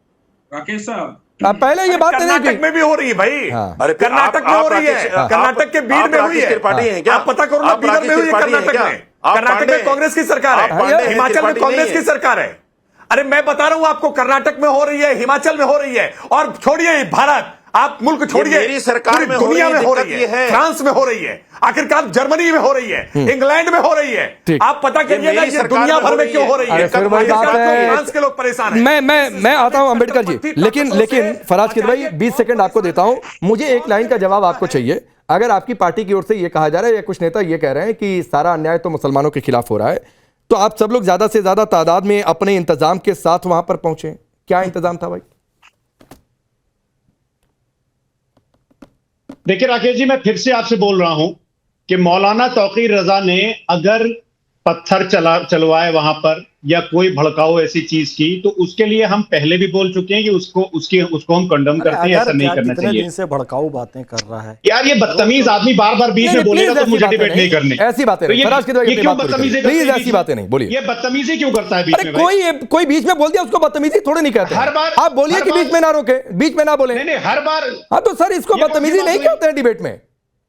राकेश साहब? पहले ये बात कर्नाटक में भी हो रही है भाई। अरे कर्नाटक में हो रही है, कर्नाटक के बीड में हुई है। आप पता करो ना, बीदर में हुई है कर्नाटक में। कर्नाटक में कांग्रेस की सरकार है, हिमाचल में कांग्रेस की सरकार है। अरे मैं बता रहा हूं आपको, कर्नाटक में हो रही है, हिमाचल में हो रही है। और छोड़िए भारत, आप मुल्क छोड़िए, मेरी सरकार में दुनिया में हो रही है, फ्रांस में हो रही है, आखिरकार जर्मनी में हो रही है, इंग्लैंड में हो रही है। आप पता करिए ना, ये दुनिया भर में क्यों हो रही है? फ्रांस के लोग परेशान हैं। मैं आता हूं अंबेडकर जी, लेकिन फराज किदवई 20 सेकंड आपको देता हूं। मुझे एक लाइन का जवाब आपको चाहिए। अगर आपकी पार्टी की ओर से यह कहा जा रहा है या कुछ नेता ये कह रहे हैं कि सारा अन्याय तो मुसलमानों के खिलाफ हो रहा है, तो आप सब लोग ज्यादा से ज्यादा तादाद में अपने इंतजाम के साथ वहां पर पहुंचे। क्या इंतजाम था भाई? देखिए राकेश जी, मैं फिर से आपसे बोल रहा हूं कि मौलाना तौकीर रजा ने अगर पत्थर चलवाए वहां पर या कोई भड़काओ ऐसी चीज की, तो उसके लिए हम पहले भी बोल चुके हैं कि उसको हम कंडम करते हैं, ऐसा नहीं करना चाहिए। दिन से भड़काऊ बातें कर रहा है यार, ये बदतमीज आदमी बार बार बीच में बोलेगा तो मुझे डिबेट नहीं करनी। ऐसी बातें नहीं, क्यों बदतमीजी? प्लीज ऐसी बातें नहीं बोलिए। ये बदतमीजी क्यों करता है बीच में? कोई बीच में बोल दिया उसको बदतमीजी थोड़ी नहीं कहते। हर बार आप बोलिए कि बीच में ना रोके, बीच में ना बोले। नहीं, हर बार। हाँ तो सर इसको बदतमीजी नहीं कहते हैं डिबेट में।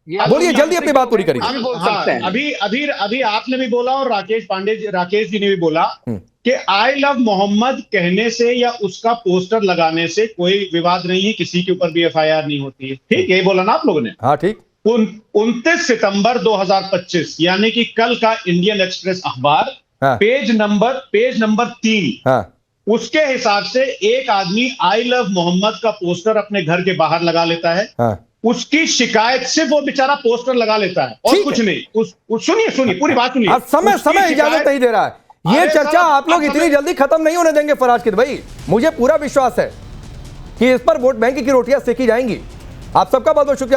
बोलिए जल्दी अपनी बात पूरी करिए। हम बोल सकते हैं। अभी आपने भी बोला और राकेश जी ने भी बोला कि आई लव मोहम्मद कहने से या उसका पोस्टर लगाने से कोई विवाद नहीं है, किसी के ऊपर भी FIR नहीं होती है। ठीक, यही बोला ना आप लोगों ने? हाँ ठीक। 29 सितंबर 2025 यानी कि कल का इंडियन एक्सप्रेस अखबार पेज नंबर 3 उसके हिसाब से एक आदमी आई लव मोहम्मद का पोस्टर अपने घर के बाहर लगा लेता है। उसकी शिकायत से वो बेचारा पोस्टर लगा लेता है और कुछ नहीं। सुनिए पूरी बात सुनिए। समय इजाजत नहीं दे रहा है। ये चर्चा आप लोग इतनी जल्दी खत्म नहीं होने देंगे फराज किद भाई। मुझे पूरा विश्वास है कि इस पर वोट बैंक की रोटियां सेकी जाएंगी। आप सबका बहुत बहुत शुक्रिया।